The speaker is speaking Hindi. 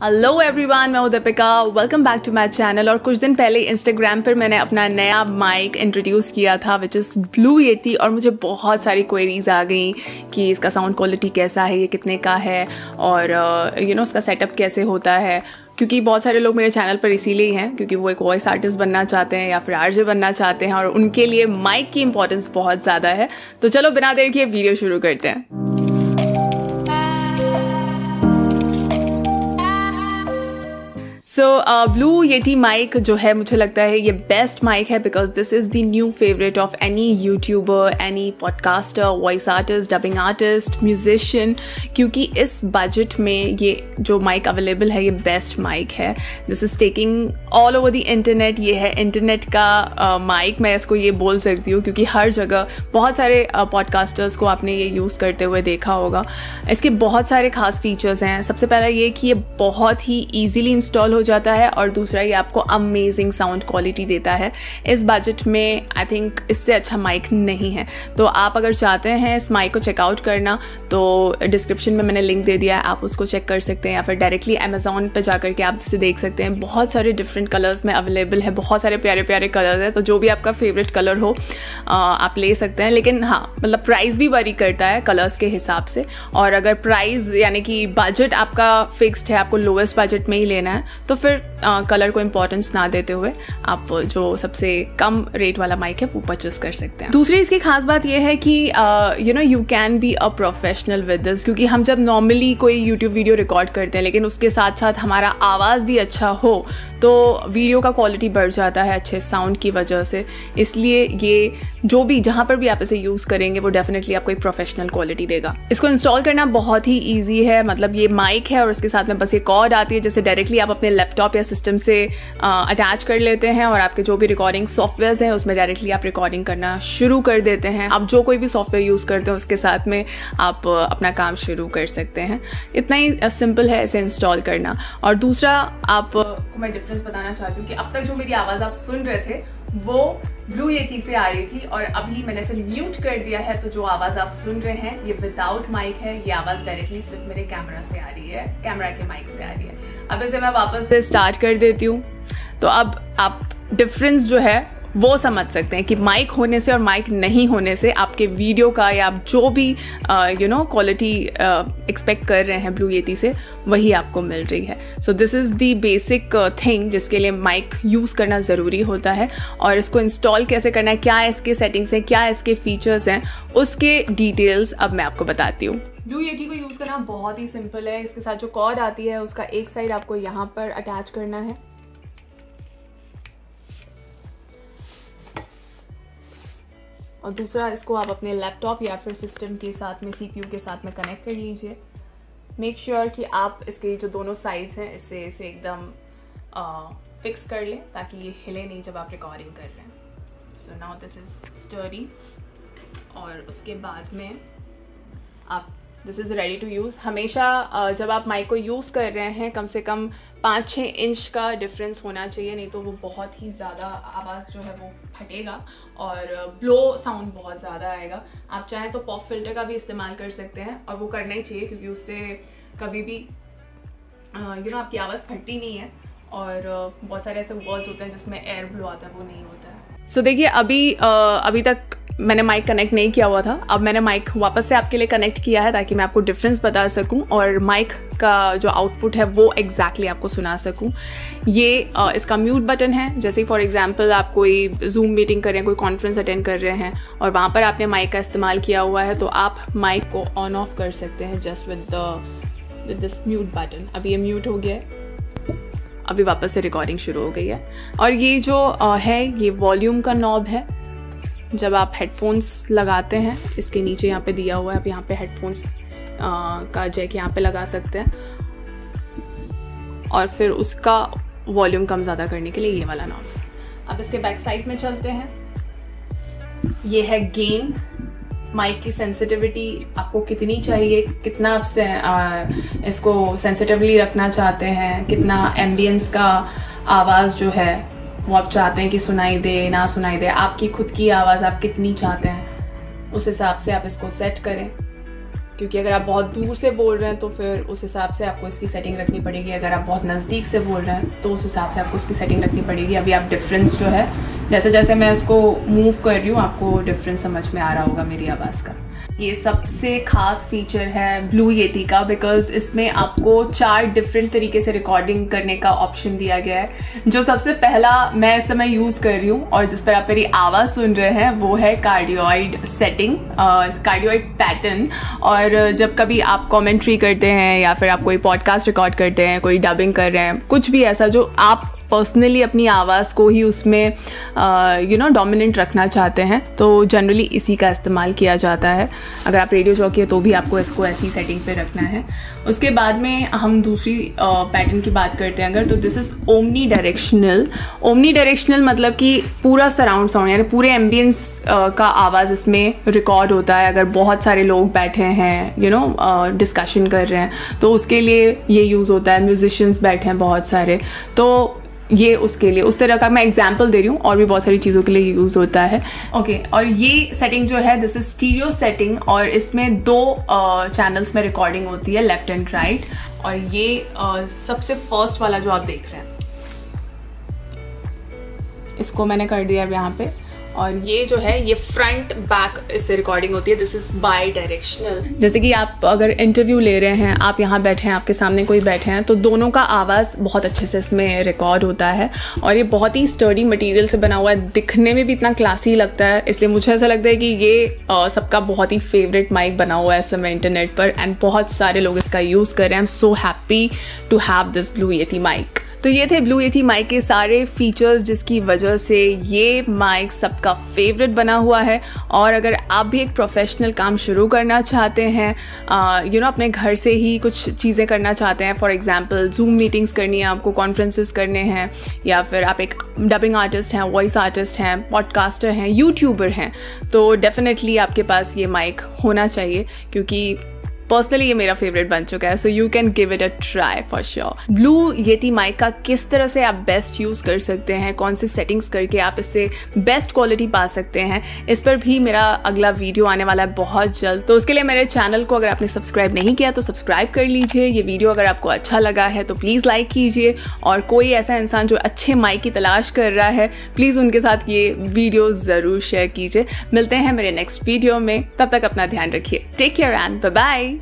हेलो एवरीवन, मैं हूं Deepika. Welcome back to my channel. और कुछ दिन पहले इंस्टाग्राम पर मैंने अपना नया माइक इंट्रोड्यूस किया था विच इज़ ब्लू येती, और मुझे बहुत सारी क्वेरीज आ गई कि इसका साउंड क्वालिटी कैसा है, ये कितने का है, और उसका सेटअप कैसे होता है। क्योंकि बहुत सारे लोग मेरे चैनल पर इसीलिए हैं क्योंकि वो एक वॉइस आर्टिस्ट बनना चाहते हैं या फिर आरजे बनना चाहते हैं, और उनके लिए माइक की इंपॉर्टेंस बहुत ज़्यादा है। तो चलो बिना देर किए वीडियो शुरू करते हैं। ब्लू येटी माइक जो है, मुझे लगता है ये बेस्ट माइक है because this is the new favourite of any YouTuber, any podcaster, voice artist, dubbing artist, musician. क्योंकि इस बजट में ये जो माइक अवेलेबल है ये बेस्ट माइक है। This is taking all over the internet. ये है इंटरनेट का माइक, मैं इसको ये बोल सकती हूँ क्योंकि हर जगह बहुत सारे पॉडकास्टर्स को आपने ये यूज़ करते हुए देखा होगा। इसके बहुत सारे खास फीचर्स हैं। सबसे पहला ये कि ये बहुत ही ईजीली इंस्टॉल हो जाता है, और दूसरा ये आपको अमेजिंग साउंड क्वालिटी देता है। इस बजट में आई थिंक इससे अच्छा माइक नहीं है। तो आप अगर चाहते हैं इस माइक को चेकआउट करना तो डिस्क्रिप्शन में मैंने लिंक दे दिया है, आप उसको चेक कर सकते हैं, या फिर डायरेक्टली अमेज़ॉन पे जा करके आप इसे देख सकते हैं। बहुत सारे डिफरेंट कलर्स में अवेलेबल है, बहुत सारे प्यारे प्यारे कलर्स हैं। तो जो भी आपका फेवरेट कलर हो आप ले सकते हैं। लेकिन हाँ, मतलब प्राइस भी वरी करता है कलर्स के हिसाब से। और अगर प्राइस यानी कि बजट आपका फिक्स्ड है, आपको लोवेस्ट बजट में ही लेना है, तो फिर कलर को इंपॉर्टेंस ना देते हुए आप जो सबसे कम रेट वाला माइक है वो परचेस कर सकते हैं। दूसरी इसकी खास बात यह है कि you can be a professional with this. क्योंकि हम जब नॉर्मली कोई यूट्यूब वीडियो रिकॉर्ड करते हैं, लेकिन उसके साथ साथ हमारा आवाज़ भी अच्छा हो तो वीडियो का क्वालिटी बढ़ जाता है अच्छे साउंड की वजह से। इसलिए ये जो भी जहाँ पर भी आप इसे यूज़ करेंगे वो डेफिनेटली आपको एक प्रोफेशनल क्वालिटी देगा। इसको इंस्टॉल करना बहुत ही ईजी है। मतलब ये माइक है और उसके साथ में बस एक कॉर्ड आती है, जैसे डायरेक्टली आप अपने लैपटॉप या सिस्टम से अटैच कर लेते हैं, और आपके जो भी रिकॉर्डिंग सॉफ्टवेयर हैं उसमें डायरेक्टली आप रिकॉर्डिंग करना शुरू कर देते हैं। आप जो कोई भी सॉफ्टवेयर यूज़ करते हैं उसके साथ में आप अपना काम शुरू कर सकते हैं। इतना ही सिंपल है इसे इंस्टॉल करना। और दूसरा आपको मैं डिफरेंस बताना चाहती हूँ कि अब तक जो मेरी आवाज़ आप सुन रहे थे वो ब्लू येती से आ रही थी, और अभी मैंने इसे म्यूट कर दिया है। तो जो आवाज़ आप सुन रहे हैं ये विदाउट माइक है। ये आवाज़ डायरेक्टली सिर्फ मेरे कैमरा से आ रही है, कैमरा के माइक से आ रही है। अब इसे मैं वापस से स्टार्ट कर देती हूँ। तो अब आप डिफरेंस जो है वो समझ सकते हैं कि माइक होने से और माइक नहीं होने से आपके वीडियो का या आप जो भी क्वालिटी एक्सपेक्ट कर रहे हैं ब्लू येती से, वही आपको मिल रही है। So this is the basic thing जिसके लिए माइक यूज़ करना ज़रूरी होता है। और इसको इंस्टॉल कैसे करना है, क्या इसके सेटिंग्स हैं, क्या इसके फीचर्स हैं, उसके डिटेल्स अब मैं आपको बताती हूँ। ब्लू येटी को यूज़ करना बहुत ही सिंपल है। इसके साथ जो कॉर्ड आती है उसका एक साइड आपको यहाँ पर अटैच करना है, और दूसरा इसको आप अपने लैपटॉप या फिर सिस्टम के साथ में CPU के साथ में कनेक्ट कर लीजिए। मेक श्योर कि आप इसके जो दोनों साइड्स हैं इसे एकदम फिक्स कर लें ताकि ये हिले नहीं जब आप रिकॉर्डिंग कर रहे हैं। So now this is study, और उसके बाद में आप this is ready to use. हमेशा जब आप माइक को यूज़ कर रहे हैं कम से कम 5-6 इंच का डिफरेंस होना चाहिए, नहीं तो वो बहुत ही ज़्यादा आवाज़ जो है वो फटेगा और ब्लो साउंड बहुत ज़्यादा आएगा। आप चाहें तो पॉप फिल्टर का भी इस्तेमाल कर सकते हैं, और वो करना ही चाहिए क्योंकि उससे कभी भी आपकी आवाज़ फटती नहीं है। और बहुत सारे ऐसे वर्ड्स होते हैं जिसमें एयर ब्लो आता है, वो नहीं होता है। सो देखिए, अभी तक मैंने माइक कनेक्ट नहीं किया हुआ था। अब मैंने माइक वापस से आपके लिए कनेक्ट किया है ताकि मैं आपको डिफरेंस बता सकूं और माइक का जो आउटपुट है वो एग्जैक्टली आपको सुना सकूं। ये इसका म्यूट बटन है। जैसे फॉर एग्जांपल आप कोई जूम मीटिंग कर रहे हैं, कोई कॉन्फ्रेंस अटेंड कर रहे हैं और वहाँ पर आपने माइक का इस्तेमाल किया हुआ है, तो आप माइक को ऑन ऑफ कर सकते हैं just with this mute button. अब ये म्यूट हो गया है, अभी वापस से रिकॉर्डिंग शुरू हो गई है। और ये जो है ये वॉल्यूम का नॉब है। जब आप हेडफोन्स लगाते हैं, इसके नीचे यहाँ पे दिया हुआ है, आप यहाँ पे हेडफोन्स का जैक यहाँ पे लगा सकते हैं, और फिर उसका वॉल्यूम कम ज़्यादा करने के लिए ये वाला नॉब है। अब इसके बैक साइड में चलते हैं। ये है गेन। माइक की सेंसिटिविटी आपको कितनी चाहिए, कितना आप इसको सेंसिटिवली रखना चाहते हैं, कितना एम्बियंस का आवाज़ जो है वो आप चाहते हैं कि सुनाई दे ना सुनाई दे, आपकी खुद की आवाज़ आप कितनी चाहते हैं, उस हिसाब से आप इसको सेट करें। क्योंकि अगर आप बहुत दूर से बोल रहे हैं तो फिर उस हिसाब से आपको इसकी सेटिंग रखनी पड़ेगी, अगर आप बहुत नज़दीक से बोल रहे हैं तो उस हिसाब से आपको इसकी सेटिंग रखनी पड़ेगी। अभी आप डिफरेंस जो है जैसे जैसे मैं इसको मूव कर रही हूँ आपको डिफरेंस समझ में आ रहा होगा मेरी आवाज़ का। ये सबसे खास फीचर है ब्लू येती का, बिकॉज इसमें आपको 4 डिफरेंट तरीके से रिकॉर्डिंग करने का ऑप्शन दिया गया है। जो सबसे पहला मैं इस समय यूज़ कर रही हूँ और जिस पर आप मेरी आवाज़ सुन रहे हैं वो है कार्डियोइड सेटिंग, कार्डियोइड पैटर्न। और जब कभी आप कमेंट्री करते हैं या फिर आप कोई पॉडकास्ट रिकॉर्ड करते हैं, कोई डबिंग कर रहे हैं, कुछ भी ऐसा जो आप पर्सनली अपनी आवाज़ को ही उसमें डोमिनेंट रखना चाहते हैं, तो जनरली इसी का इस्तेमाल किया जाता है। अगर आप रेडियो जॉकी है तो भी आपको इसको ऐसी सेटिंग पे रखना है। उसके बाद में हम दूसरी पैटर्न की बात करते हैं अगर, तो this is omni directional. Omni directional मतलब कि पूरा सराउंड साउंड यानी पूरे एम्बियंस का आवाज़ इसमें रिकॉर्ड होता है। अगर बहुत सारे लोग बैठे हैं डिस्कशन कर रहे हैं तो उसके लिए ये यूज़ होता है। म्यूजिशियंस बैठे हैं बहुत सारे, तो ये उसके लिए उस तरह का मैं एग्जांपल दे रही हूँ, और भी बहुत सारी चीज़ों के लिए यूज़ होता है। ओके, और ये सेटिंग जो है दिस इज स्टीरियो सेटिंग, और इसमें 2 चैनल्स में रिकॉर्डिंग होती है, लेफ्ट एंड राइट। और ये सबसे फर्स्ट वाला जो आप देख रहे हैं इसको मैंने कर दिया अब यहाँ पे, और ये जो है ये फ्रंट बैक इससे रिकॉर्डिंग होती है। This is by directional. जैसे कि आप अगर इंटरव्यू ले रहे हैं, आप यहाँ बैठे हैं, आपके सामने कोई बैठे हैं, तो दोनों का आवाज़ बहुत अच्छे से इसमें रिकॉर्ड होता है। और ये बहुत ही स्टर्डी मटेरियल से बना हुआ है, दिखने में भी इतना क्लासी लगता है, इसलिए मुझे ऐसा लगता है कि ये सबका बहुत ही फेवरेट माइक बना हुआ है इस समय इंटरनेट पर, एंड बहुत सारे लोग इसका यूज़ कर रहे हैं। I am so happy to have this Blue Yeti mic. तो ये थे ब्लू येती माइक के सारे फीचर्स जिसकी वजह से ये माइक सबका फेवरेट बना हुआ है। और अगर आप भी एक प्रोफेशनल काम शुरू करना चाहते हैं, अपने घर से ही कुछ चीज़ें करना चाहते हैं, फॉर एग्जांपल जूम मीटिंग्स करनी है आपको, कॉन्फ्रेंसेस करने हैं, या फिर आप एक डबिंग आर्टिस्ट हैं, वॉइस आर्टिस्ट हैं, पॉडकास्टर हैं, यूट्यूबर हैं, तो डेफिनेटली आपके पास ये माइक होना चाहिए, क्योंकि पर्सनली ये मेरा फेवरेट बन चुका है। So you can give it a try for sure. Blue Yeti mic का किस तरह से आप बेस्ट यूज़ कर सकते हैं, कौन से सेटिंग्स करके आप इससे बेस्ट क्वालिटी पा सकते हैं, इस पर भी मेरा अगला वीडियो आने वाला है बहुत जल्द। तो उसके लिए मेरे चैनल को अगर आपने सब्सक्राइब नहीं किया तो सब्सक्राइब कर लीजिए। ये वीडियो अगर आपको अच्छा लगा है तो प्लीज़ लाइक कीजिए, और कोई ऐसा इंसान जो अच्छे माइक की तलाश कर रहा है प्लीज़ उनके साथ ये वीडियो ज़रूर शेयर कीजिए। मिलते हैं मेरे नेक्स्ट वीडियो में, तब तक अपना ध्यान रखिए। Take care and bye bye.